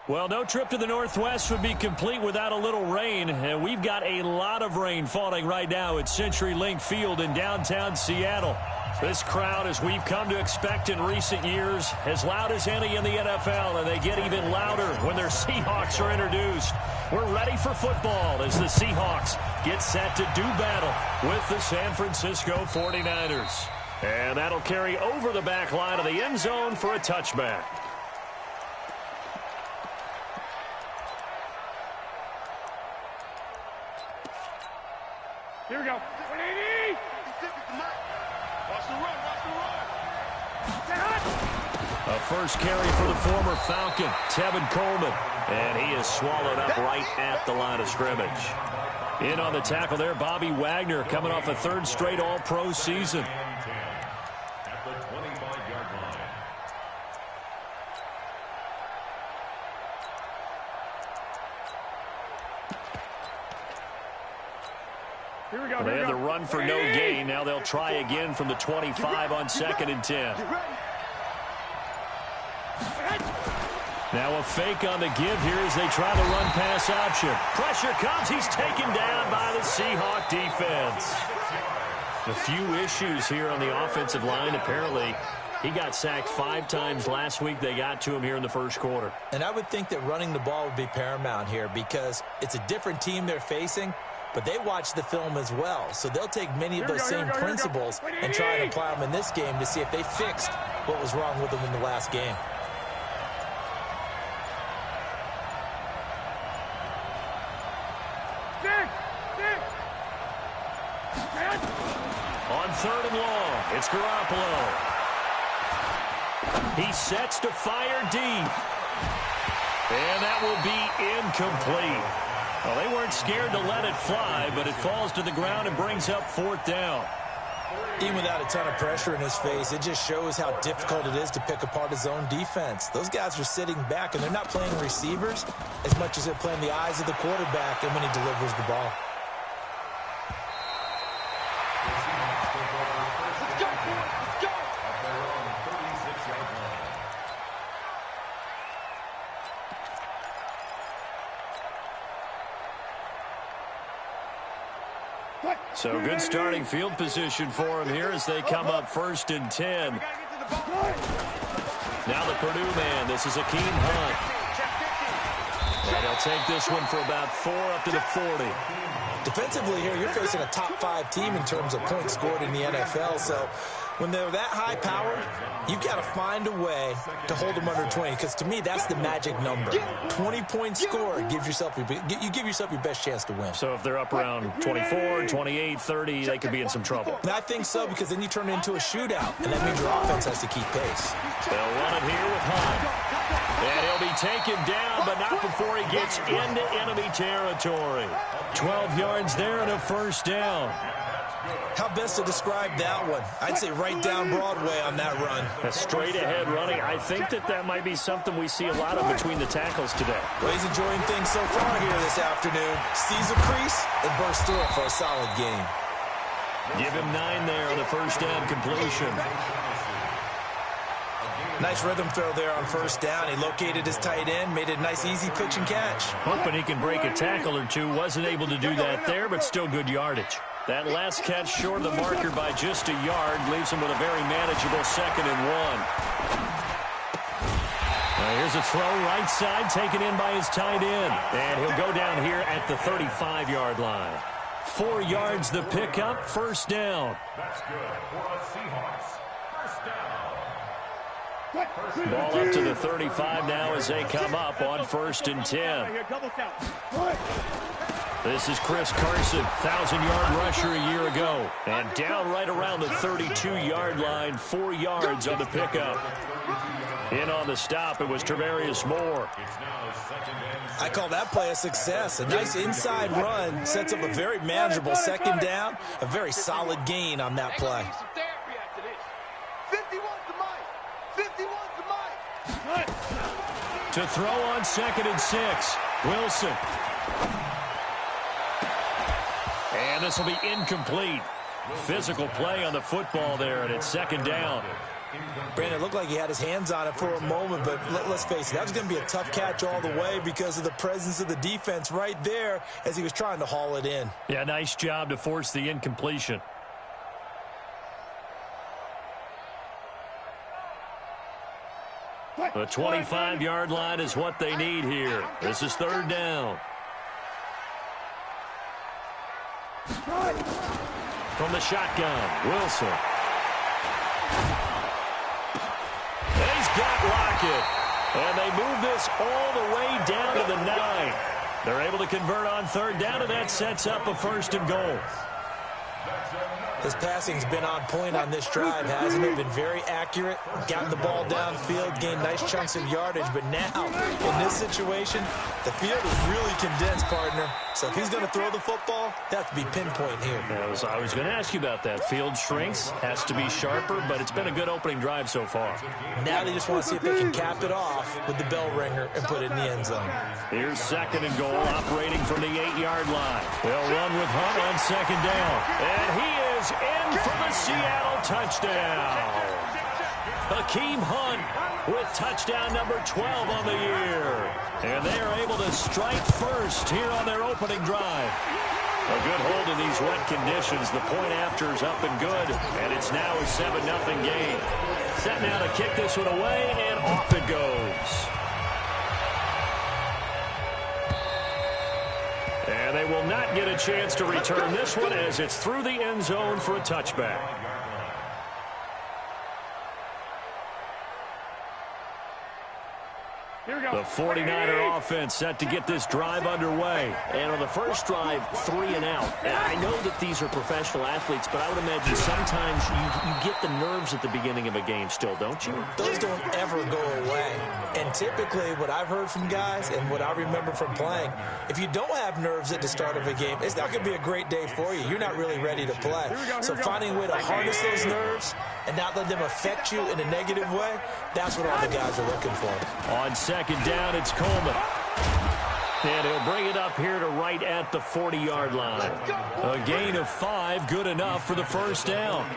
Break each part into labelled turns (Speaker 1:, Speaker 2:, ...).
Speaker 1: Well, no trip to the Northwest would be complete without a little rain, and we've got a lot of rain falling right now at CenturyLink Field in downtown Seattle. This crowd, as we've come to expect in recent years, as loud as any in the NFL, and they get even louder when their Seahawks are introduced. We're ready for football as the Seahawks get set to do battle with the San Francisco 49ers. And that'll carry over the back line of the end zone for a touchback.
Speaker 2: Here we go. 180. Watch the run.
Speaker 1: A first carry for the former Falcon, Tevin Coleman. And he is swallowed up right at the line of scrimmage. In on the tackle there, Bobby Wagner, coming off a third straight All-Pro season.
Speaker 3: At the 25-yard line.
Speaker 2: Here we go.
Speaker 1: They had the run for no gain. Now they'll try again from the 25 on 2nd and 10. Now a fake on the give here as they try the run-pass option. Pressure comes. He's taken down by the Seahawk defense. A few issues here on the offensive line. Apparently, he got sacked 5 times last week. They got to him here in the first quarter.
Speaker 4: And I would think that running the ball would be paramount here because it's a different team they're facing, but they watch the film as well. So they'll take many of those same principles and try and apply them in this game to see if they fixed what was wrong with them in the last game.
Speaker 1: On 3rd and long, it's Garoppolo. He sets to fire deep. And that will be incomplete. Well, they weren't scared to let it fly, but it falls to the ground and brings up 4th down.
Speaker 4: Even without a ton of pressure in his face, it just shows how difficult it is to pick apart his own defense. Those guys are sitting back, and they're not playing receivers as much as they're playing the eyes of the quarterback and when he delivers the ball.
Speaker 1: So good starting field position for him here as they come up 1st and 10. Now the Purdue man. This is Akeem Hunt. And he'll take this one for about 4 up to the 40.
Speaker 4: Defensively here, you're facing a top 5 team in terms of points scored in the NFL. So when they're that high powered, you've got to find a way to hold them under 20. Because to me, that's the magic number. 20 points scored, you give yourself your best chance to win.
Speaker 1: So if they're up around 24, 28, 30, they could be in some trouble.
Speaker 4: And I think so, because then you turn it into a shootout, and that means your offense has to keep pace.
Speaker 1: They'll run it here with Hunt. And he'll be taken down, but not before he gets into enemy territory. 12 yards there and a 1st down.
Speaker 4: How best to describe that one? I'd say right down Broadway on that run.
Speaker 1: A straight-ahead running. I think that might be something we see a lot of between the tackles today.
Speaker 4: Well, he's enjoying things so far here this afternoon. Sees a crease and bursts through it for a solid game.
Speaker 1: Give him 9 there on the 1st down completion.
Speaker 4: Nice rhythm throw there on 1st down. He located his tight end, made it a nice easy pitch and catch.
Speaker 1: Hoping he can break a tackle or two. Wasn't able to do that there, but still good yardage. That last catch short of the marker by just a yard leaves him with a very manageable 2nd and 1. Here's a throw right side taken in by his tight end. And he'll go down here at the 35-yard line. 4 yards the pickup, 1st down.
Speaker 3: That's good for a Seahawks. 1st down.
Speaker 1: Ball up to the 35 now as they come up on 1st and 10. This is Chris Carson, 1,000-yard rusher a year ago. And down right around the 32-yard line, 4 yards on the pickup. In on the stop, it was Travarius Moore.
Speaker 4: I call that play a success. A nice inside run sets up a very manageable 2nd down. A very solid gain on that play.
Speaker 1: To throw on 2nd and 6, Wilson. And this will be incomplete. Physical play on the football there, and it's 2nd down.
Speaker 4: Brandon, it looked like he had his hands on it for a moment, but let's face it, that was going to be a tough catch all the way because of the presence of the defense right there as he was trying to haul it in.
Speaker 1: Yeah, nice job to force the incompletion. The 25-yard line is what they need here. This is third down. From the shotgun, Wilson. He's got Lockett. And they move this all the way down to the 9. They're able to convert on third down, and that sets up a first and goal.
Speaker 4: His passing's been on point on this drive, hasn't it? Been very accurate, gotten the ball downfield, gained nice chunks of yardage. But now, in this situation, the field is really condensed, partner. So if he's going to throw the football, that has to be pinpoint here.
Speaker 1: I was going to ask you about that. Field shrinks, has to be sharper, but it's been a good opening drive so far.
Speaker 4: Now they just want to see if they can cap it off with the bell ringer and put it in the end zone.
Speaker 1: Here's second and goal, operating from the 8-yard line. They'll run with Hunt on second down. And he is in for the Seattle touchdown. Hakeem Hunt with touchdown number 12 on the year. And they are able to strike first here on their opening drive. A good hold in these wet conditions. The point after is up and good. And it's now a 7-0 game. Set now to kick this one away, and off it goes. And they will not get a chance to return this one as it's through the end zone for a touchback. The 49er offense set to get this drive underway.
Speaker 5: And on the first drive, 3 and out. And I know that these are professional athletes, but I would imagine sometimes you get the nerves at the beginning of a game still, don't you?
Speaker 4: Those don't ever go away. And typically what I've heard from guys and what I remember from playing, if you don't have nerves at the start of a game, it's not going to be a great day for you. You're not really ready to play. So finding a way to harness those nerves and not let them affect you in a negative way, that's what all the guys are looking for.
Speaker 1: On second down, it's Coleman. And he'll bring it up here to right at the 40-yard line. A gain of 5, good enough for the first down.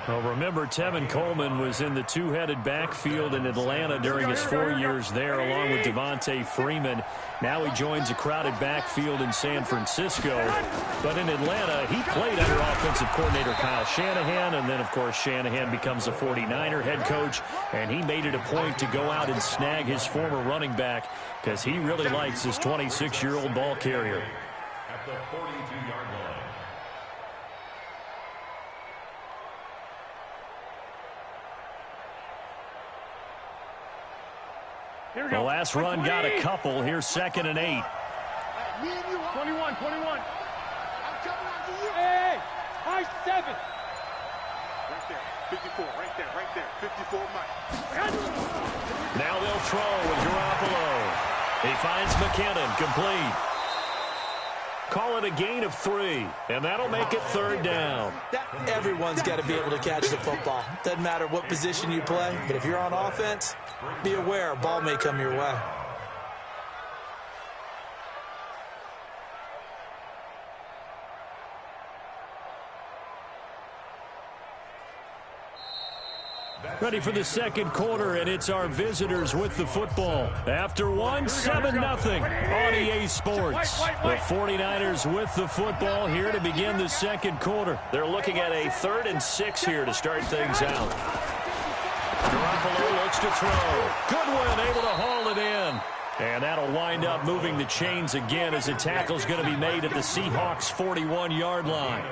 Speaker 1: Well, remember, Tevin Coleman was in the two-headed backfield in Atlanta during his 4 years there, along with Devontae Freeman. Now he joins a crowded backfield in San Francisco. But in Atlanta, he played under offensive coordinator Kyle Shanahan, and then, of course, Shanahan becomes a 49er head coach, and he made it a point to go out and snag his former running back because he really likes his 26-year-old ball carrier.
Speaker 3: At the 42-yard line.
Speaker 1: The last run got a couple. Here's second and 8.
Speaker 2: 21. I'm coming after you.
Speaker 6: Hey, high 7.
Speaker 2: Right there, 54, right there, 54 Mike.
Speaker 1: Now they'll throw with Garoppolo. He finds McKinnon, complete. Call it a gain of 3, and that'll make it third down.
Speaker 4: Everyone's got to be able to catch the football. Doesn't matter what position you play, but if you're on offense, be aware a ball may come your way.
Speaker 1: Ready for the second quarter, and it's our visitors with the football. After one, 7-0 on EA Sports. The 49ers with the football here to begin the second quarter.
Speaker 5: They're looking at a 3rd and 6 here to start things out.
Speaker 1: Garoppolo looks to throw. Goodwin able to haul it in. And that'll wind up moving the chains again as a tackle's going to be made at the Seahawks' 41-yard line.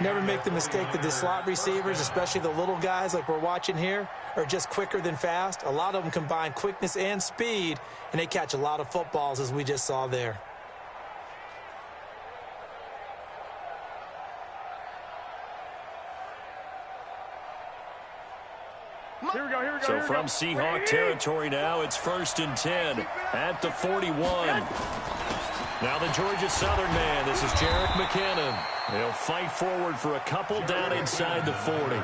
Speaker 4: Never make the mistake that the slot receivers, especially the little guys like we're watching here, are just quicker than fast. A lot of them combine quickness and speed, and they catch a lot of footballs, as we just saw there.
Speaker 6: Here we go.
Speaker 1: So from Seahawk territory now, it's 1st and 10 at the 41. Now the Georgia Southern man, this is Jerick McKinnon. He'll fight forward for a couple down inside the 40.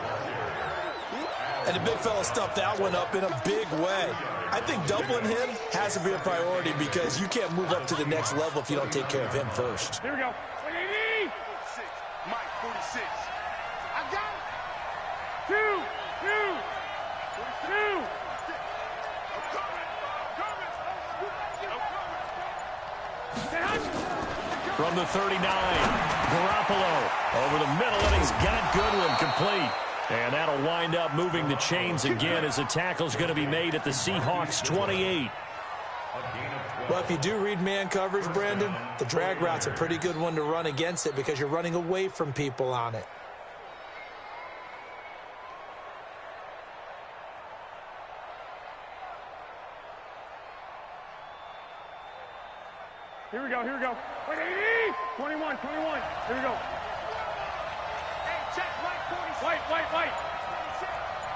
Speaker 4: And the big fella stuffed that one up in a big way. I think doubling him has to be a priority because you can't move up to the next level if you don't take care of him first.
Speaker 6: Here we go.
Speaker 2: 46, Mike, 46. I got it.
Speaker 6: 2.
Speaker 1: from the 39. Garoppolo over the middle, and he's got Goodwin complete. And that'll wind up moving the chains again as the tackle's going to be made at the Seahawks 28.
Speaker 4: Well, if you do read man coverage, Brandon, the drag route's a pretty good one to run against it because you're running away from people on it.
Speaker 6: Here we go, here we go. Wait, 80! 21, 21. Here we go.
Speaker 2: Hey, check, right, 46.
Speaker 6: White.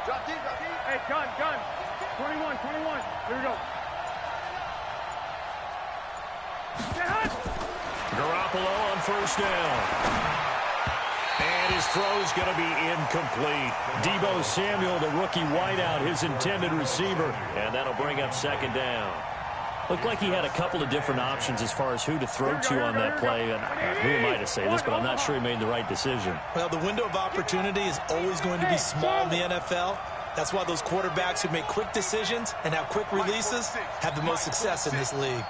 Speaker 2: Drop deep, drop deep.
Speaker 6: Hey, gun. 21. Here we go. Get hot!
Speaker 1: Garoppolo on first down. And his throw's going to be incomplete. Deebo Samuel, the rookie wideout, his intended receiver. And that'll bring up second down. Looked like he had a couple of different options as far as who to throw to on that play. And who am I to say this, but I'm not sure he made the right decision.
Speaker 4: Well, the window of opportunity is always going to be small in the NFL. That's why those quarterbacks who make quick decisions and have quick releases have the most success in this league.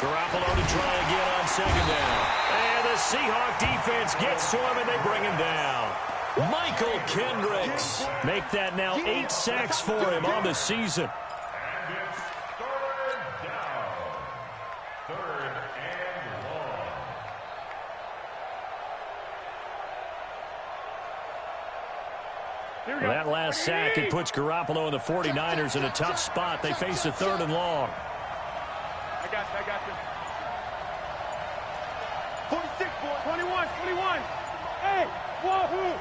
Speaker 1: Garoppolo to try again on second down. And the Seahawk defense gets to him, and they bring him down. Michael Kendricks make that now 8 sacks for him on the season.
Speaker 3: And it's third down. Third and long.
Speaker 1: Well, that last sack, it puts Garoppolo and the 49ers in a tough spot. They face a 3rd and long.
Speaker 6: I got you. 46, boy. 21. Hey, wahoo!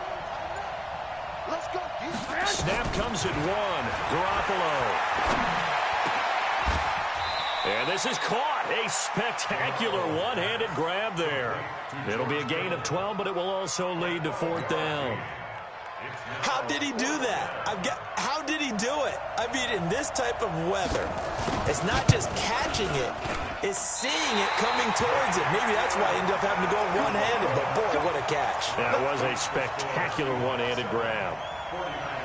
Speaker 2: Let's go, defense.
Speaker 1: Snap comes at 1. Garoppolo. And this is caught. A spectacular one-handed grab there. It'll be a gain of 12, but it will also lead to 4th down.
Speaker 4: How did he do that? How did he do it? I mean, in this type of weather, it's not just catching it, it's seeing it coming towards it. Maybe that's why he ended up having to go one-handed, but boy, what a catch.
Speaker 1: That was a spectacular one-handed grab.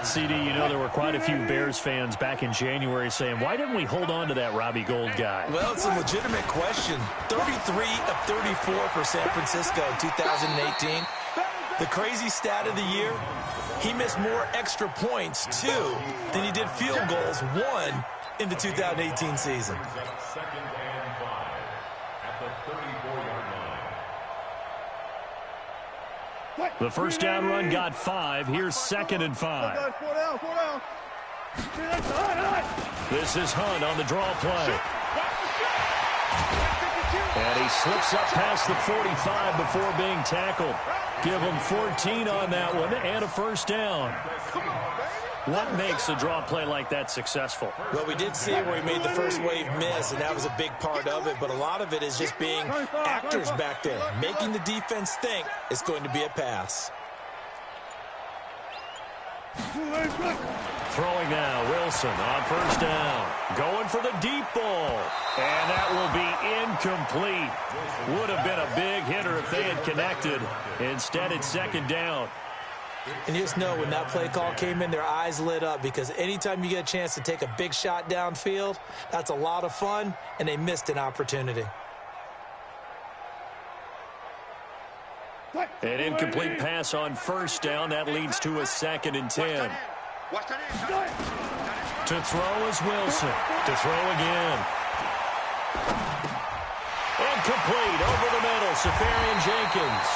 Speaker 1: CD, you know there were quite a few Bears fans back in January saying, why didn't we hold on to that Robbie Gould guy?
Speaker 4: Well, it's a legitimate question. 33 of 34 for San Francisco in 2018. The crazy stat of the year, he missed more extra points, 2, than he did field goals, 1, in the 2018 season.
Speaker 3: Second and 5 at the 34-yard line.
Speaker 1: The first down run got 5. Here's 2nd and 5.
Speaker 6: 4 down.
Speaker 1: This is Hunt on the draw play. And he slips up past the 45 before being tackled. Give him 14 on that one and a first down. What makes a draw play like that successful?
Speaker 4: Well, we did see it where he made the first wave miss, and that was a big part of it. But a lot of it is just being actors back there, making the defense think it's going to be a pass.
Speaker 1: Throwing now, Wilson on first down. Going for the deep ball. And that will be incomplete. Would have been a big hitter if they had connected. Instead, it's 2nd down.
Speaker 4: And you just know when that play call came in, their eyes lit up because anytime you get a chance to take a big shot downfield, that's a lot of fun, and they missed an opportunity.
Speaker 1: An incomplete pass on first down. That leads to a 2nd and 10. To throw is Wilson. To throw again. Incomplete over the middle. Safarian Jenkins.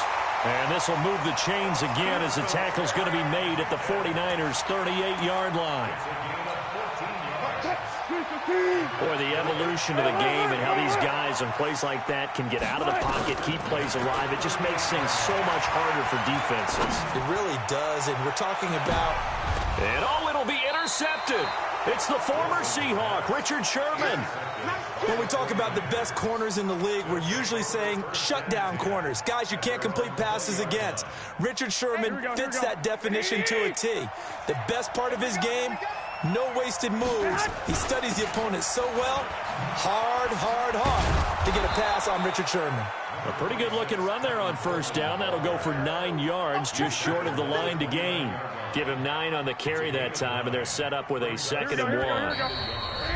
Speaker 1: And this will move the chains again as the tackle's going to be made at the 49ers' 38-yard line. Boy, the evolution of the game and how these guys in plays like that can get out of the pocket, keep plays alive, it just makes things so much harder for defenses.
Speaker 4: It really does, and we're talking about...
Speaker 1: And it'll be intercepted. It's the former Seahawk, Richard Sherman.
Speaker 4: When we talk about the best corners in the league, we're usually saying shutdown corners, guys you can't complete passes against. Richard Sherman fits that definition to a T. The best part of his game, no wasted moves. He studies the opponent so well, hard to get a pass on Richard Sherman.
Speaker 1: A pretty good-looking run there on first down. That'll go for 9 yards, just short of the line to gain. Give him 9 on the carry that time, and they're set up with a 2nd and 1.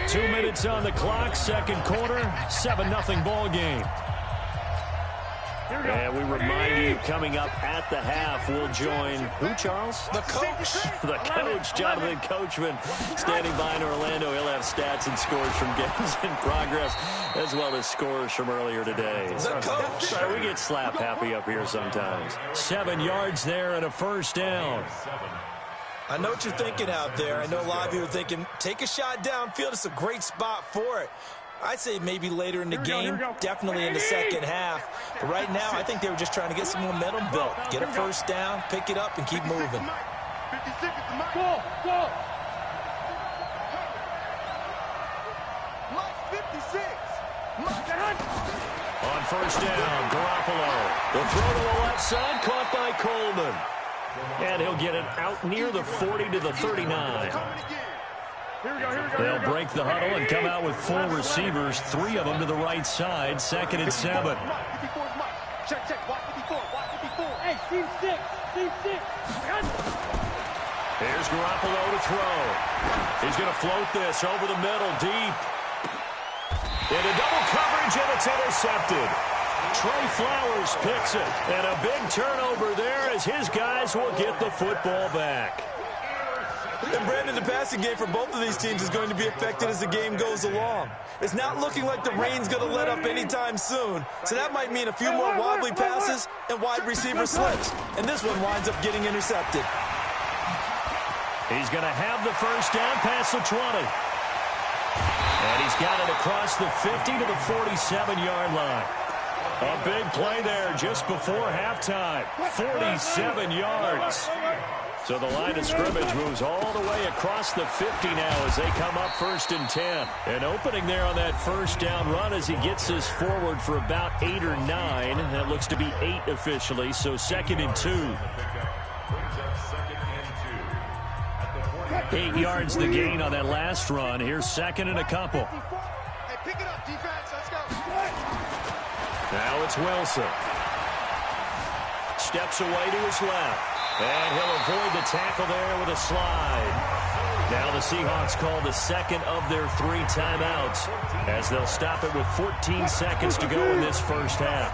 Speaker 1: 2 minutes on the clock, second quarter, 7-0 ball game. And we remind you, coming up at the half, we'll join who, Charles?
Speaker 4: The coach.
Speaker 1: The coach, Jonathan Coachman, standing by in Orlando. He'll have stats and scores from games in progress, as well as scores from earlier today.
Speaker 4: The coach.
Speaker 1: Sorry, we get slap happy up here sometimes. 7 yards there and a first down.
Speaker 4: I know what you're thinking out there. I know a lot of you are thinking, take a shot downfield. It's a great spot for it. I'd say maybe later in the game, definitely in the second half. But right now, I think they were just trying to get some momentum built. Get a first down, pick it up, and keep moving.
Speaker 2: 56 is the mic. Go. Mike 56.
Speaker 1: On first down, Garoppolo. The throw to the left side, caught by Coleman. And he'll get it out near the 40 to the 39. They'll break the huddle and come out with 4 receivers, 3 of them to the right side, 2nd and 7.
Speaker 2: Check. Watch 54.
Speaker 6: Hey, team 6.
Speaker 1: Here's Garoppolo to throw. He's going to float this over the middle, deep. Into double coverage, and it's intercepted. Trey Flowers picks it. And a big turnover there as his guys will get the football back.
Speaker 4: And Brandon, the passing game for both of these teams is going to be affected as the game goes along. It's not looking like the rain's going to let up anytime soon. So that might mean a few more wobbly passes and wide receiver slips. And this one winds up getting intercepted.
Speaker 1: He's going to have the first down past the 20. And he's got it across the 50 to the 47-yard line. A big play there just before halftime. 47 yards. So the line of scrimmage moves all the way across the 50 now as they come up 1st and 10. An opening there on that first down run as he gets us forward for about 8 or 9. That looks to be 8 officially, so 2nd and 2. 8 yards the gain on that last run. Here's 2nd and a couple.
Speaker 2: Hey, pick it up, defense. Let's go.
Speaker 1: Now it's Wilson. Steps away to his left. And he'll avoid the tackle there with a slide. Now the Seahawks call the 2nd of their 3 timeouts as they'll stop it with 14 seconds to go in this first half.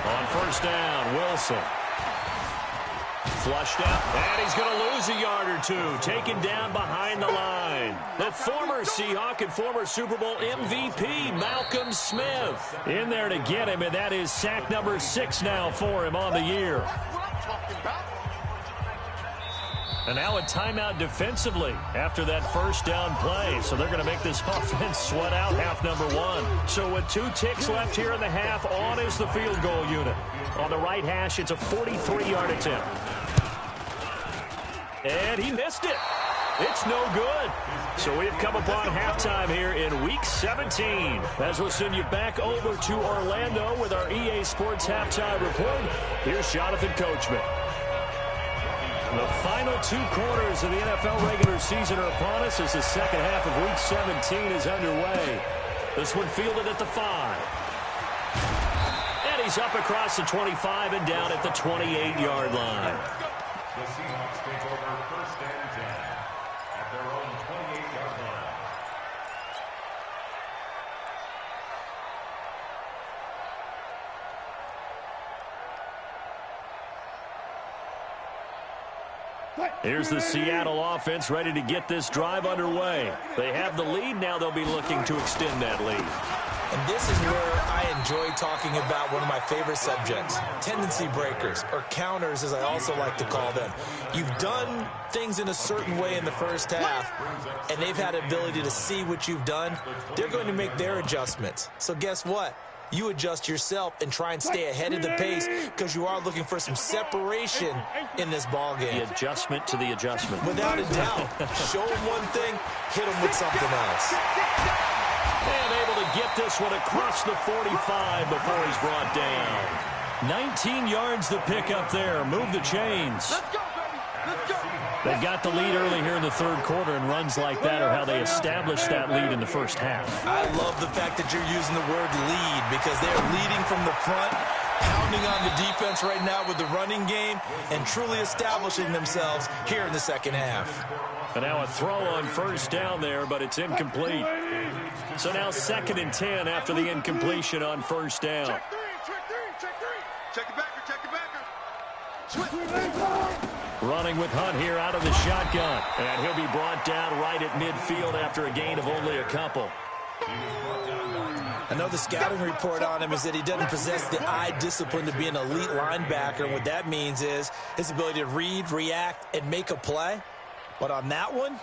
Speaker 1: On first down, Wilson. Flushed out, and he's going to lose a yard or 2. Taken down behind the line. The former Seahawk and former Super Bowl MVP, Malcolm Smith. In there to get him, and that is sack number 6 now for him on the year. And now a timeout defensively after that first down play. So they're going to make this offense sweat out half number 1. So with 2 ticks left here in the half, on is the field goal unit. On the right hash, it's a 43-yard attempt. And he missed it. It's no good. So we've come upon halftime here in Week 17. As we'll send you back over to Orlando with our EA Sports Halftime Report, here's Jonathan Coachman. The final 2 quarters of the NFL regular season are upon us as the second half of Week 17 is underway. This one fielded at the 5. And he's up across the 25 and down at the 28-yard line.
Speaker 3: The Seahawks take over 1st and 10 at their own 28-yard line.
Speaker 1: Here's the Seattle offense ready to get this drive underway. They have the lead. Now they'll be looking to extend that lead.
Speaker 4: And this is where I enjoy talking about one of my favorite subjects, tendency breakers, or counters as I also like to call them. You've done things in a certain way in the first half, and they've had the ability to see what you've done. They're going to make their adjustments. So guess what? You adjust yourself and try and stay ahead of the pace because you are looking for some separation in this ball game.
Speaker 5: The adjustment to the adjustment.
Speaker 4: Without a doubt. Show them one thing, hit them with something else.
Speaker 1: And able to get this one across the 45 before he's brought down. 19 yards the pick up there. Move the chains.
Speaker 2: Let's go, baby. Let's go.
Speaker 1: They've got the lead early here in the 3rd quarter, and runs like that are how they established that lead in the first half.
Speaker 4: I love the fact that you're using the word lead because they're leading from the front. pounding on the defense right now with the running game and truly establishing themselves here in the second half.
Speaker 1: And now a throw on first down there, but it's incomplete. So now 2nd and 10 after the incompletion on first down.
Speaker 2: Check three. Check it backer.
Speaker 1: Running with Hunt here out of the shotgun. And he'll be brought down right at midfield after a gain of only a couple.
Speaker 4: I know the scouting report on him is that he doesn't possess the eye discipline to be an elite linebacker. And what that means is his ability to read, react, and make a play. But on that one,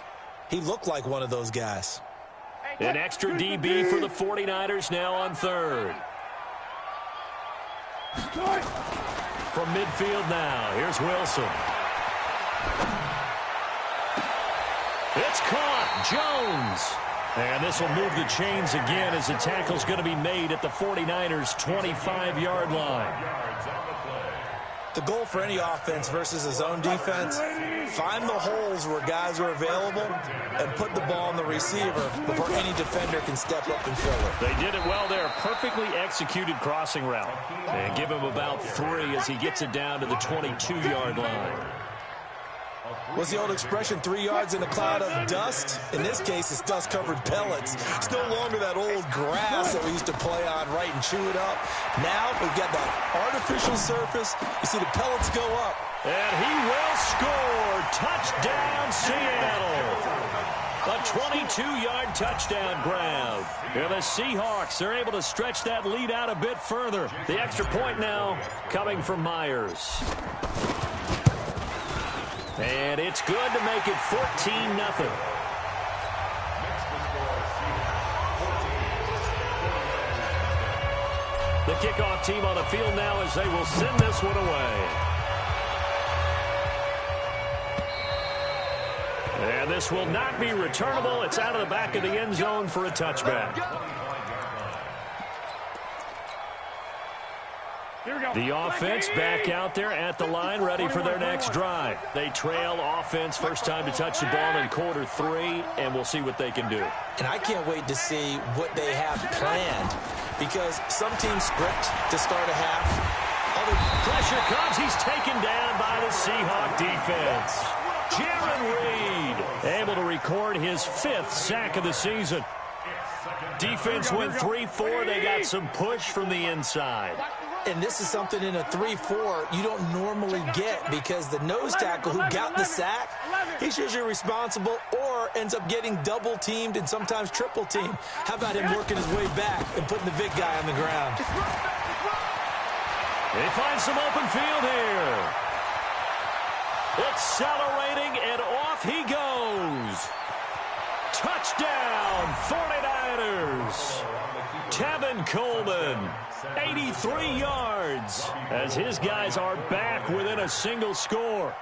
Speaker 4: he looked like one of those guys.
Speaker 1: An extra DB for the 49ers now on 3rd. From midfield now, here's Wilson. It's caught. Jones. And this will move the chains again as the tackle's going to be made at the 49ers' 25-yard line.
Speaker 4: The goal for any offense versus his own defense, find the holes where guys are available and put the ball on the receiver before any defender can step up and fill it.
Speaker 1: They did it well there. Perfectly executed crossing route. And give him about 3 as he gets it down to the 22-yard line.
Speaker 4: What's the old expression, 3 yards in a cloud of dust? In this case, it's dust-covered pellets. It's no longer that old grass that we used to play on, right, and chew it up. Now we've got that artificial surface. You see the pellets go up.
Speaker 1: And he will score. Touchdown, Seattle. A 22-yard touchdown grab. And the Seahawks are able to stretch that lead out a bit further. The extra point now coming from Myers. And it's good to make it 14-0. The kickoff team on the field now as they will send this one away. And this will not be returnable. It's out of the back of the end zone for a touchback. The offense back out there at the line, ready for their next drive. They trail offense, first time to touch the ball in quarter 3, and we'll see what they can do.
Speaker 4: And I can't wait to see what they have planned, because some teams script to start a half.
Speaker 1: Other pressure comes. He's taken down by the Seahawk defense. Jaron Reed able to record his 5th sack of the season. Defense went 3-4. They got some push from the inside.
Speaker 4: And this is something in a 3-4 you don't normally get, because the nose tackle who got the sack, he's usually responsible or ends up getting double-teamed and sometimes triple-teamed. How about him working his way back and putting the big guy on the ground?
Speaker 1: They find some open field here. Accelerating, and off he goes. Touchdown, 49ers. Tevin Coleman, 83 yards, as his guys are back within a single score.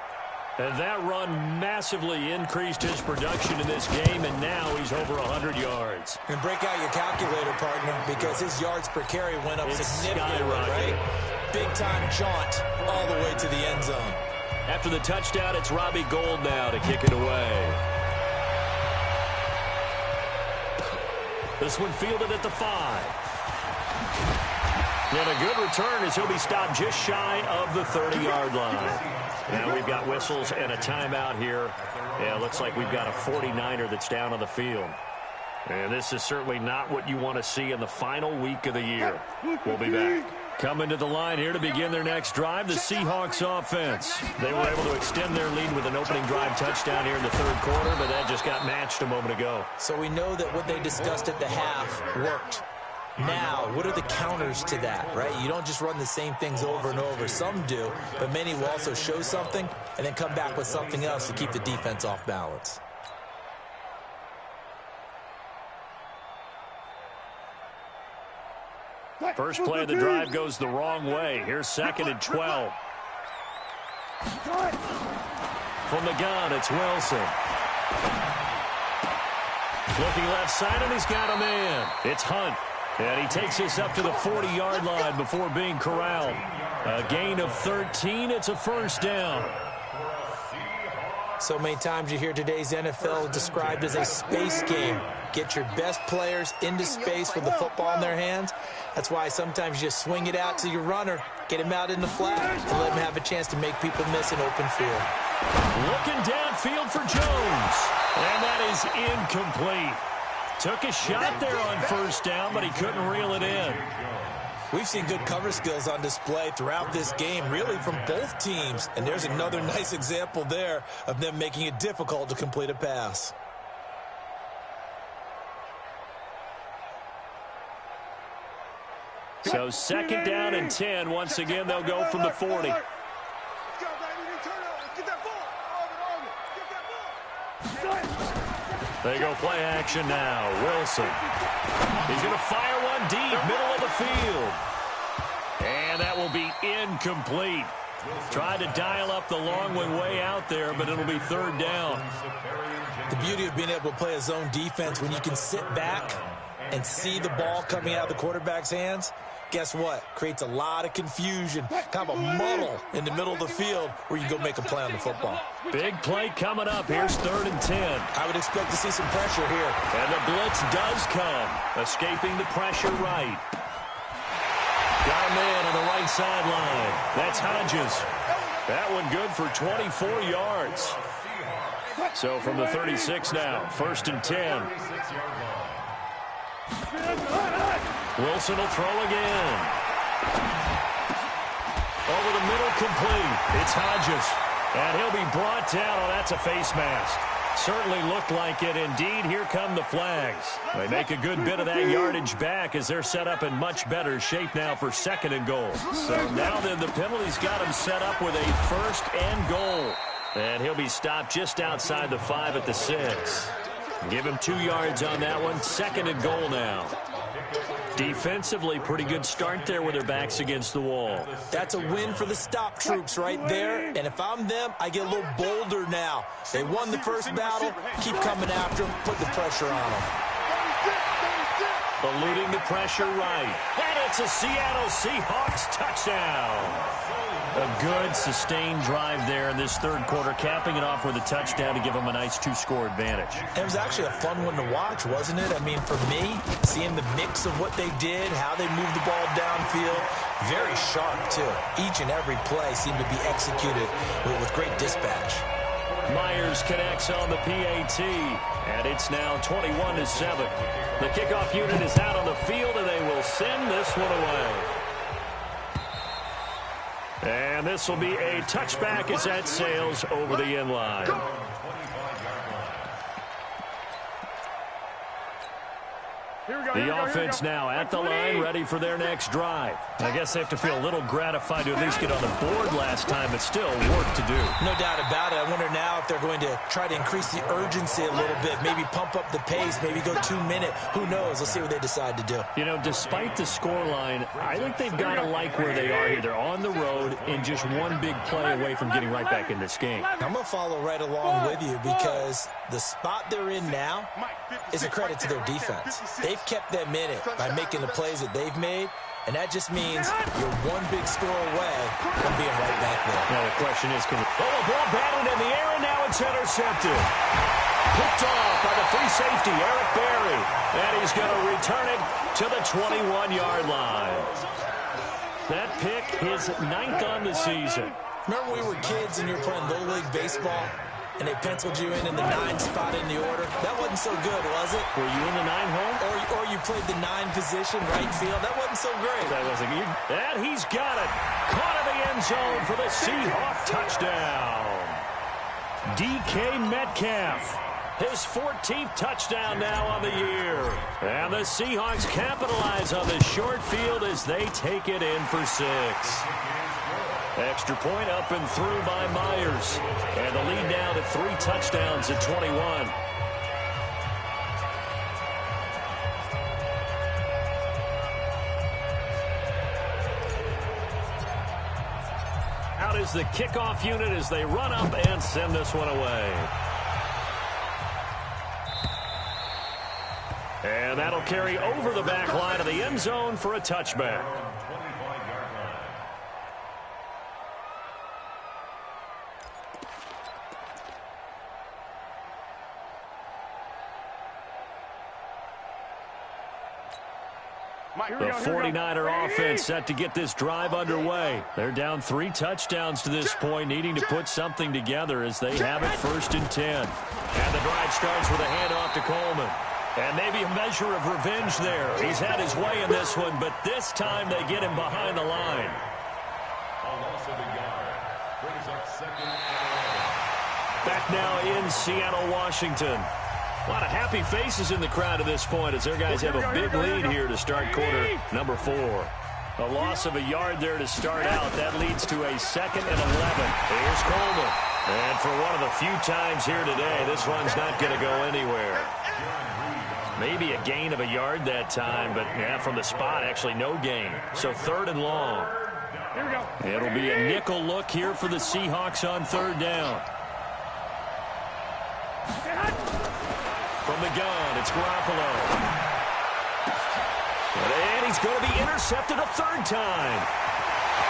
Speaker 1: And that run massively increased his production in this game, and now he's over 100 yards.
Speaker 4: And break out your calculator, partner, because his yards per carry went up significantly, right? Big-time jaunt all the way to the end zone.
Speaker 1: After the touchdown, it's Robbie Gould now to kick it away. This one fielded at the 5. And a good return as he'll be stopped just shy of the 30-yard line. Now we've got whistles and a timeout here. Yeah, it looks like we've got a 49er that's down on the field. And this is certainly not what you want to see in the final week of the year. We'll be back. Coming to the line here to begin their next drive, the Seahawks offense. They were able to extend their lead with an opening drive touchdown here in the 3rd quarter, but that just got matched a moment ago.
Speaker 4: So we know that what they discussed at the half worked. Now, what are the counters to that, right? You don't just run the same things over and over. Some do, but many will also show something and then come back with something else to keep the defense off balance.
Speaker 1: First play of the drive goes the wrong way. Here's 2nd and 12. From the gun, it's Wilson. Looking left side, and he's got a man. It's Hunt. And he takes us up to the 40-yard line before being corralled. A gain of 13. It's a first down.
Speaker 4: So many times you hear today's NFL described as a space game. get your best players into space with the football in their hands. That's why sometimes you just swing it out to your runner, get him out in the flat, and let him have a chance to make people miss an open field.
Speaker 1: Looking downfield for Jones, and that is incomplete. Took a shot there on first down, but he couldn't reel it in.
Speaker 4: We've seen good cover skills on display throughout this game, really from both teams. And there's another nice example there of them making it difficult to complete a pass.
Speaker 1: So second down and 10. Once again, they'll go from the 40. They go play action now. Wilson. He's going to fire one deep, middle of the field. And that will be incomplete. Tried to dial up the long one way out there, but it'll be third down.
Speaker 4: The beauty of being able to play a zone defense when you can sit back and see the ball coming out of the quarterback's hands, guess what? Creates a lot of confusion, kind of a muddle in the middle of the field where you go make a play on the football.
Speaker 1: Big play coming up. Here's third and 10.
Speaker 4: I would expect to see some pressure here.
Speaker 1: And the blitz does come, escaping the pressure right. Got a man on the right sideline. That's Hodges. That one good for 24 yards. So from the 36 now, first and 10. Wilson will throw again. Over the middle, complete. It's Hodges. And he'll be brought down. Oh, that's a face mask. Certainly looked like it. Indeed, here come the flags. They make a good bit of that yardage back as they're set up in much better shape now for second and goal. So now then the penalty's got him set up with a first and goal. And he'll be stopped just outside the 5 at the 6. Give him 2 yards on that one. Second and goal now. Defensively, pretty good start there with their backs against the wall.
Speaker 4: That's a win for the stop troops right there. And if I'm them, I get a little bolder now. They won the first battle. Keep coming after them. Put the pressure on them.
Speaker 1: Eluding the pressure right. And it's a Seattle Seahawks touchdown. A good, sustained drive there in this third quarter, capping it off with a touchdown to give them a nice 2-score advantage.
Speaker 4: It was actually a fun one to watch, wasn't it? I mean, for me, seeing the mix of what they did, how they moved the ball downfield, very sharp, too. Each and every play seemed to be executed with great dispatch.
Speaker 1: Myers connects on the PAT, and it's now 21-7. The kickoff unit is out on the field, and they will send this one away. And this will be a touchback as that sails over the end line. The offense now at the line, ready for their next drive. I guess they have to feel a little gratified to at least get on the board last time, but still work to do.
Speaker 4: No doubt about it. I wonder now if they're going to try to increase the urgency a little bit, maybe pump up the pace, maybe go 2-minute. Who knows? Let's see what they decide to do.
Speaker 1: You know, despite the scoreline, I think they've got to like where they are here. They're on the road and just one big play away from getting right back in this game.
Speaker 4: I'm going to follow right along with you because the spot they're in now is a credit to their defense. They've kept them in it by making the plays that they've made, and that just means you're one big score away from being right back there.
Speaker 1: Now the question is, can we... Oh, a ball batted in the air, and now it's intercepted. Picked off by the free safety, Eric Berry. And he's going to return it to the 21-yard line. That pick, his 9th on the season.
Speaker 4: Remember we were kids and you were playing Little League Baseball, and they penciled you in the 9 spot in the order? That wasn't so good, was it?
Speaker 1: Were you in the 9 hole?
Speaker 4: Or you played the 9 position, right field? That wasn't so great.
Speaker 1: That wasn't good. And he's got it. Caught in the end zone for the Seahawk touchdown. DK Metcalf. His 14th touchdown now on the year. And the Seahawks capitalize on the short field as they take it in for 6. Extra point up and through by Myers. And the lead now to 3 touchdowns at 21. Out is the kickoff unit as they run up and send this one away. And that'll carry over the back line of the end zone for a touchback. The 49er offense set to get this drive underway. They're down 3 touchdowns to this point, needing to put something together as they have it 1st and 10. And the drive starts with a handoff to Coleman. And maybe a measure of revenge there. He's had his way in this one, but this time they get him behind the line. Back now in Seattle, Washington. A lot of happy faces in the crowd at this point as their guys have a big lead here to start quarter number 4. A loss of a yard there to start out. That leads to a 2nd and 11. Here's Coleman. And for one of the few times here today, this one's not going to go anywhere. Maybe a gain of a yard that time, but yeah, from the spot, actually no gain. So 3rd and long. It'll be a nickel look here for the Seahawks on 3rd down. From the gun, it's Garoppolo. And he's going to be intercepted a 3rd time.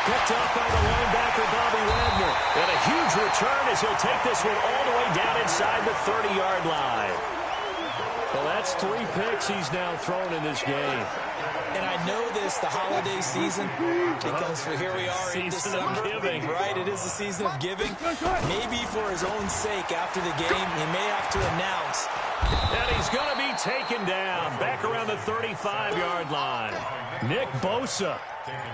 Speaker 1: Picked up by the linebacker, Bobby Wagner. And a huge return as he'll take this one all the way down inside the 30-yard line. Well, that's 3 picks he's now thrown in this game.
Speaker 4: And I know this, the holiday season, because here we are in December.
Speaker 1: Giving.
Speaker 4: Right, it is the season of giving. Maybe for his own sake after the game, he may have to announce.
Speaker 1: And he's going to be taken down back around the 35-yard line. Nick Bosa.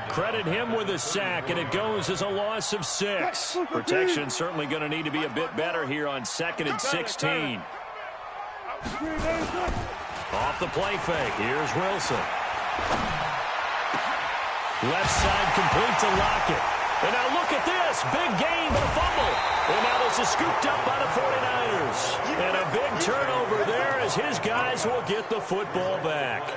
Speaker 1: Credit him with a sack, and it goes as a loss of 6. Protection certainly going to need to be a bit better here on 2nd and 16. Off the play fake. Here's Wilson. Left side complete to Lockett. And now look at this. Big gain, but a fumble. And now this is scooped up by the 49ers. And a big turnover there as his guys will get the football back.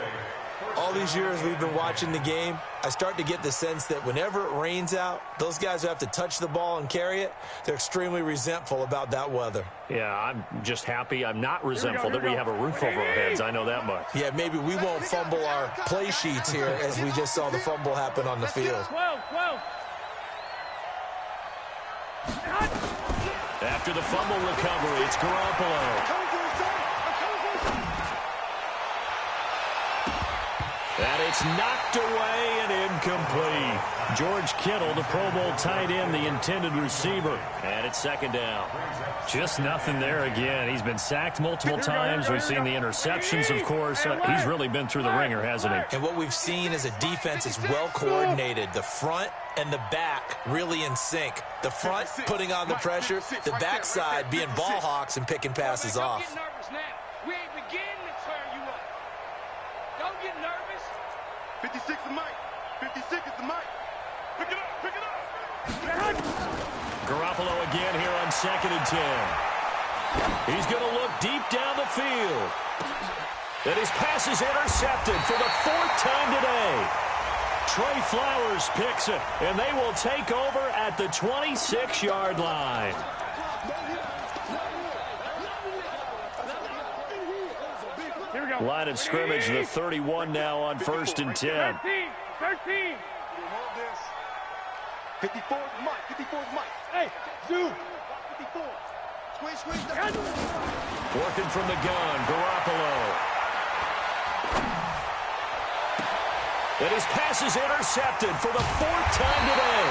Speaker 4: All these years we've been watching the game, I start to get the sense that whenever it rains out, those guys who have to touch the ball and carry it, they're extremely resentful about that weather.
Speaker 1: Yeah, I'm just happy I'm not resentful that we have a roof over our heads. I know that much.
Speaker 4: Yeah, maybe we won't fumble our play sheets here as we just saw the fumble happen on the field.
Speaker 6: 12.
Speaker 1: After the fumble recovery, it's Garoppolo. And it's knocked away and incomplete. George Kittle, the Pro Bowl tight end, the intended receiver. And it's 2nd down. Just nothing there again. He's been sacked multiple times. We've seen the interceptions, of course. He's really been through the ringer, hasn't he?
Speaker 4: And what we've seen is a defense is well coordinated. The front and the back really in sync. The front putting on the pressure, the backside being ball hawks and picking passes off.
Speaker 6: We ain't beginning to turn you up. Don't get nervous.
Speaker 2: 56 is Mike. 56 is the Mike. Pick it up.
Speaker 1: Garoppolo again here on 2nd and 10. He's going to look deep down the field. And his pass is intercepted for the 4th time today. Trey Flowers picks it, and they will take over at the 26-yard line. Line of scrimmage, the 31 now on 1st and 10.
Speaker 6: 13.
Speaker 2: 54 is Mike. 54 is Mike.
Speaker 6: Hey, Zoo.
Speaker 2: 54. Squeeze down.
Speaker 1: Working from the gun, Garoppolo. And his pass is intercepted for the 4th time today.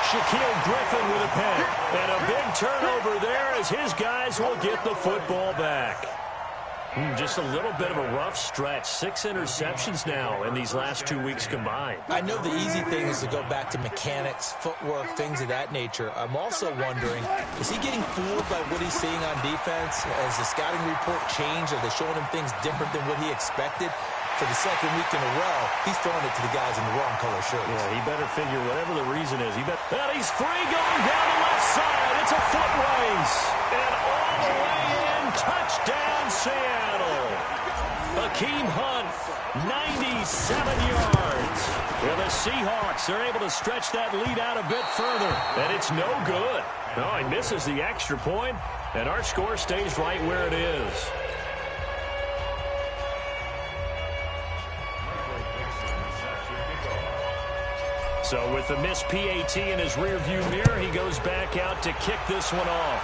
Speaker 1: Shaquille Griffin with a pick. And a big turnover there as his guys will get the football back. Just a little bit of a rough stretch. 6 interceptions now in these last 2 weeks combined.
Speaker 4: I know the easy thing is to go back to mechanics, footwork, things of that nature. I'm also wondering, is he getting fooled by what he's seeing on defense? Has the scouting report changed? Are they showing him things different than what he expected? For the 2nd week in a row, he's throwing it to the guys in the wrong color shirts.
Speaker 1: Yeah, he better figure whatever the reason is. And he's free going down the left side. It's a foot race. And all the way in, touchdown Seattle. Akeem Hunt, 97 yards. Well, the Seahawks are able to stretch that lead out a bit further. And it's no good. No, he misses the extra point, and our score stays right where it is. So with the missed PAT in his rearview mirror, he goes back out to kick this one off.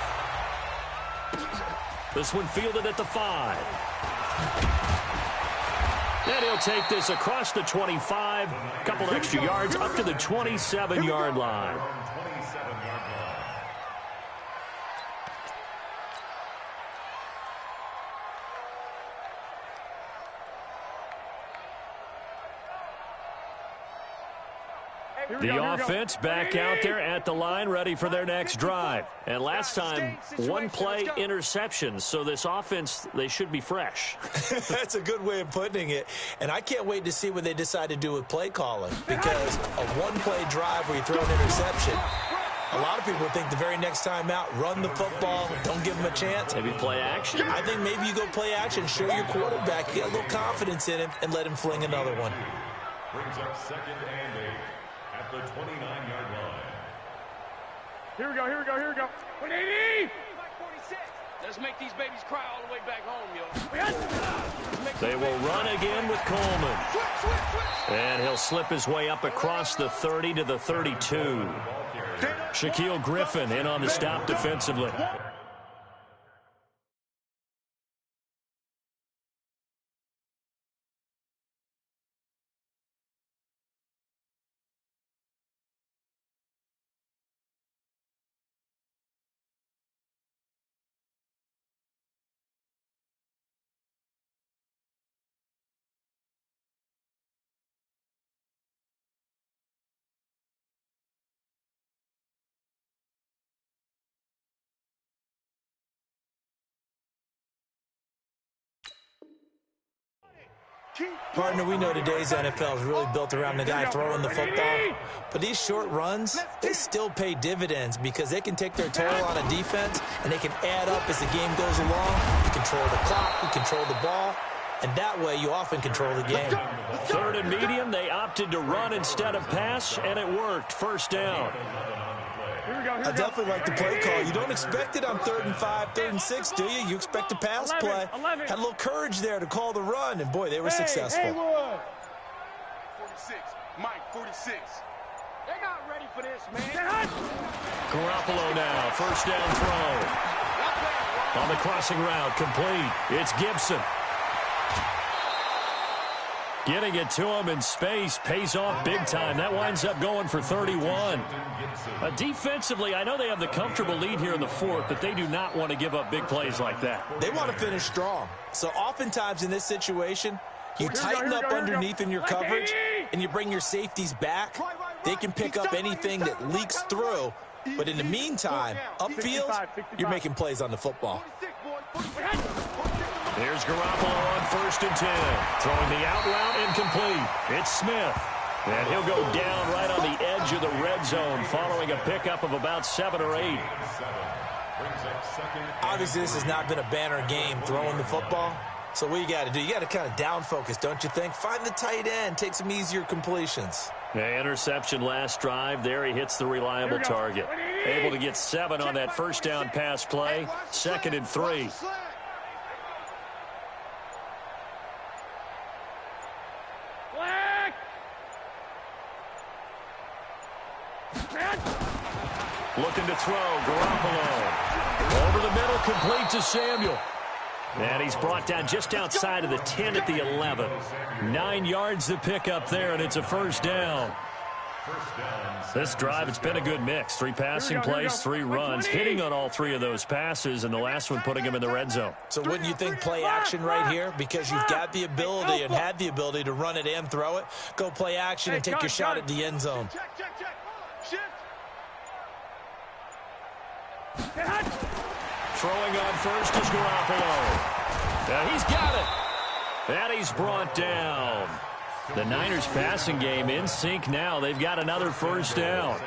Speaker 1: This one fielded at the 5. And he'll take this across the 25, a couple extra yards up to the 27-yard line. The offense back out there at the line, ready for their next drive. And last time, one play interceptions. So this offense, they should be fresh.
Speaker 4: That's a good way of putting it. And I can't wait to see what they decide to do with play calling. Because a one-play drive where you throw an interception, a lot of people think the very next time out, run the football, don't give them a chance.
Speaker 5: Maybe play action.
Speaker 4: I think maybe you go play action, show your quarterback, get a little confidence in him, and let him fling another one.
Speaker 3: Brings up 2nd and 8 at the 29-yard line.
Speaker 6: Here we go. 180! Let's make these babies cry all the way back home, yo.
Speaker 1: They will run again with Coleman. And he'll slip his way up across the 30 to the 32. Shaquille Griffin in on the stop defensively.
Speaker 4: Partner, we know today's NFL is really built around the guy throwing the football. But these short runs, they still pay dividends because they can take their toll on a defense and they can add up as the game goes along. You control the clock, you control the ball, and that way you often control the game.
Speaker 1: 3rd and medium, they opted to run instead of pass, and it worked. First down.
Speaker 4: I definitely like the play call. You don't expect it on 3rd and 5, 3rd and 6, do you? You expect a pass play. Had a little courage there to call the run, and boy, they were successful.
Speaker 2: 46, Mike, 46.
Speaker 6: They're not ready for this, man.
Speaker 1: Garoppolo now, first down throw. On the crossing route, complete. It's Gibson. Getting it to him in space pays off big time. That winds up going for 31. Defensively, I know they have the comfortable lead here in the 4th, but they do not want to give up big plays like that.
Speaker 4: They want to finish strong. So oftentimes in this situation, you tighten up underneath in your coverage, and you bring your safeties back. They can pick up anything that leaks through. But in the meantime, upfield, you're making plays on the football.
Speaker 1: Here's Garoppolo on 1st and 10. Throwing the out route incomplete. It's Smith. And he'll go down right on the edge of the red zone following a pickup of about 7 or 8.
Speaker 4: Obviously, this has not been a banner game throwing the football. So what you got to do, you got to kind of down focus, don't you think? Find the tight end, take some easier completions.
Speaker 1: Yeah, interception last drive. There he hits the reliable target. Able to get 7 on that first down pass play. 2nd and 3. Looking to throw, Garoppolo. Over the middle, complete to Samuel. And he's brought down just outside of the 10 at the 11. 9 yards to pick up there, and it's a first down. This drive, it's been a good mix. 3 passing plays, 3 runs, hitting on all 3 of those passes, and the last one putting him in the red zone.
Speaker 4: So wouldn't you think play action right here? Because you've got the ability and had the ability to run it and throw it. Go play action and take your shot at the end zone.
Speaker 1: Throwing on first is Garoppolo. Now he's got it. And he's brought down. The Niners passing game in sync now. They've got another first down.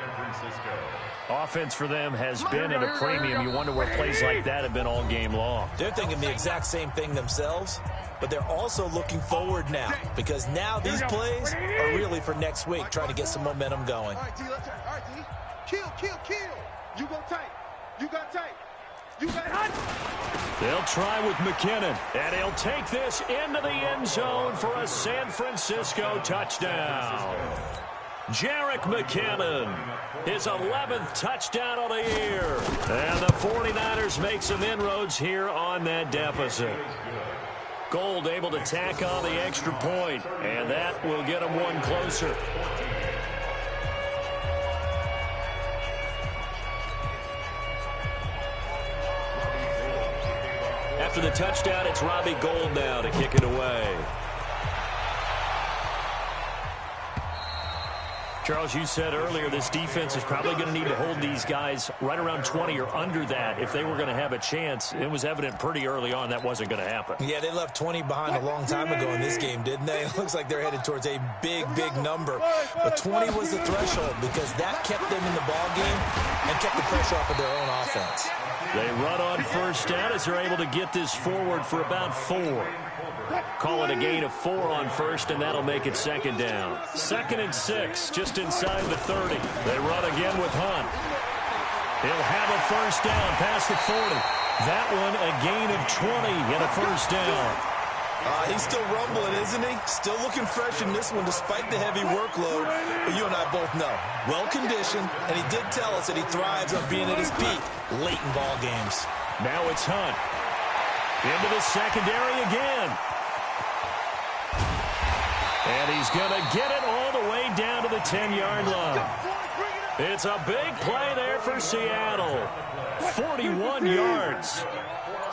Speaker 1: Offense for them has been at a premium. You wonder where plays like that have been all game long.
Speaker 4: They're thinking the exact same thing themselves, but they're also looking forward now because now these plays are really for next week, trying to get some momentum going.
Speaker 2: All right, D, let's try. All right, D. Kill. You go tight. You got tight. You got hot.
Speaker 1: They'll try with McKinnon, and he'll take this into the end zone for a San Francisco touchdown. Jerick McKinnon, his 11th touchdown of the year. And the 49ers make some inroads here on that deficit. Gold able to tack on the extra point, and that will get them one closer. After the touchdown, it's Robbie Gould now to kick it away. Charles, you said earlier this defense is probably going to need to hold these guys right around 20 or under that if they were going to have a chance. It was evident pretty early on that wasn't going to happen.
Speaker 4: Yeah, they left 20 behind a long time ago in this game, didn't they? It looks like they're headed towards a big, big number. But 20 was the threshold because that kept them in the ball game and kept the pressure off of their own offense.
Speaker 1: They run on first down as they're able to get this forward for about 4. Call it a gain of 4 on first, and that'll make it second down. 2nd and 6, just inside the 30. They run again with Hunt. He'll have a first down past the 40. That one a gain of 20 and a first down.
Speaker 4: He's still rumbling, isn't he? Still looking fresh in this one despite the heavy workload. But you and I both know, well-conditioned, and he did tell us that he thrives on being at his peak late in ball games.
Speaker 1: Now it's Hunt. Into the secondary again. And he's going to get it all the way down to the 10-yard line. It's a big play there for Seattle. 41 yards.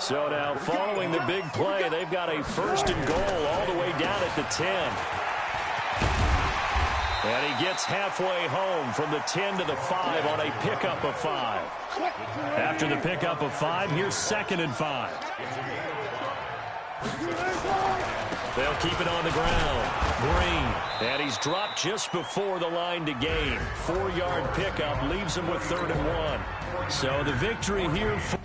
Speaker 1: So now following the big play, they've got a first and goal all the way down at the 10. And he gets halfway home from the 10 to the 5 on a pickup of 5. After the pickup of 5, here's 2nd and 5. They'll keep it on the ground. Green. And he's dropped just before the line to gain. 4-yard pickup leaves him with 3rd and 1. So the victory here for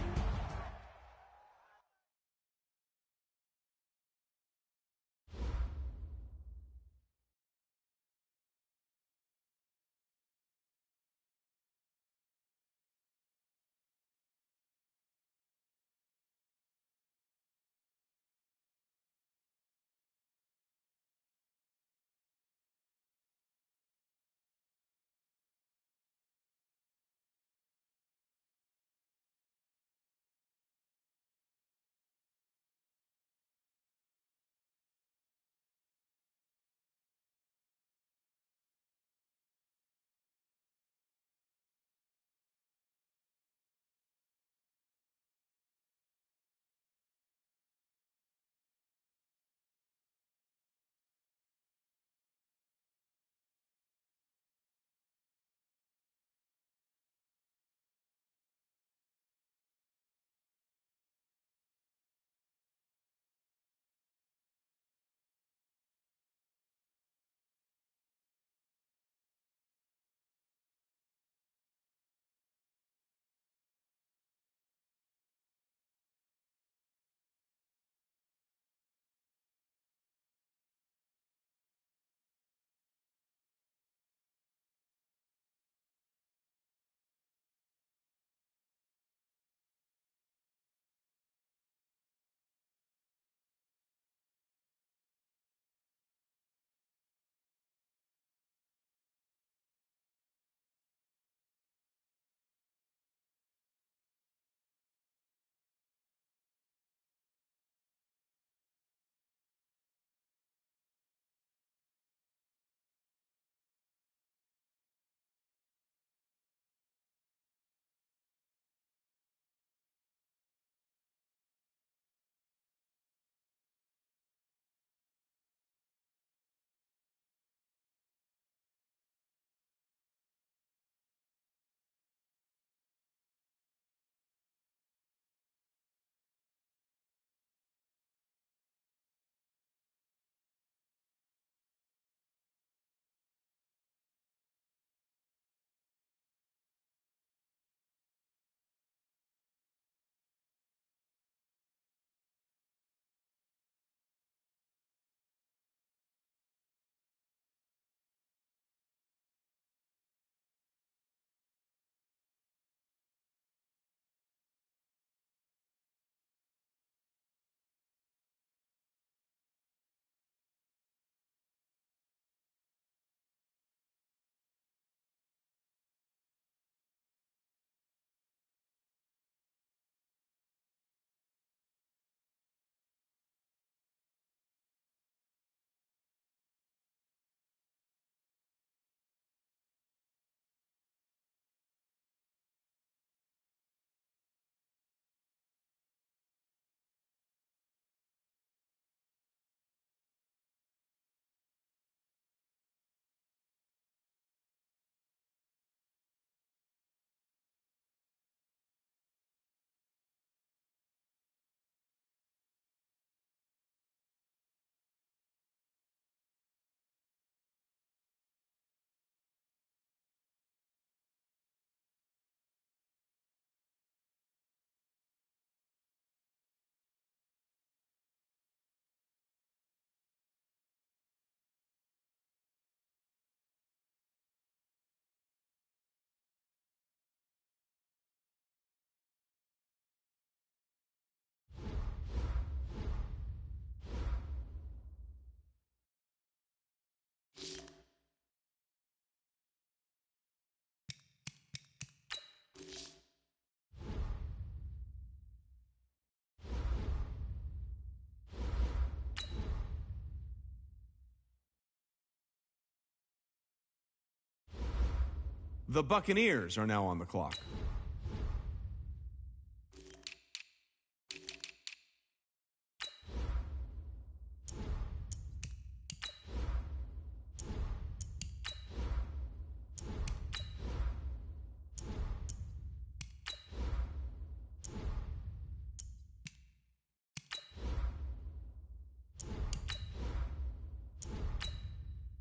Speaker 7: The Buccaneers are now on the clock.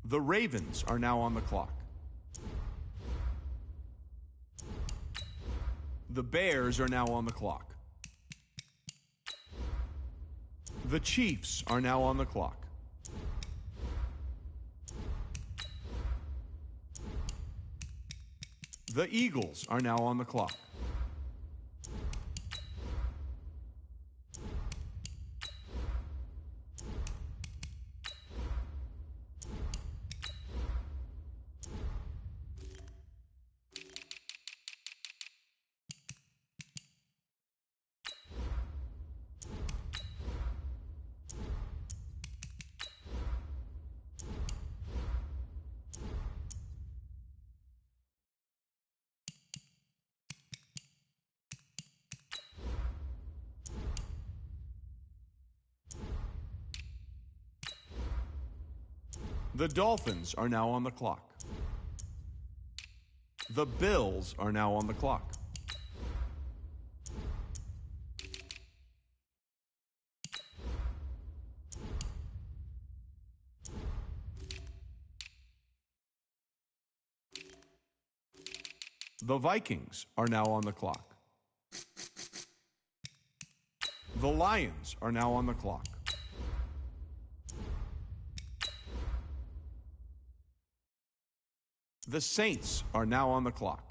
Speaker 7: The Ravens are now on the clock. The Bears are now on the clock. The Chiefs are now on the clock. The Eagles are now on the clock. The Dolphins are now on the clock. The Bills are now on the clock. The Vikings are now on the clock. The Lions are now on the clock. The Saints are now on the clock.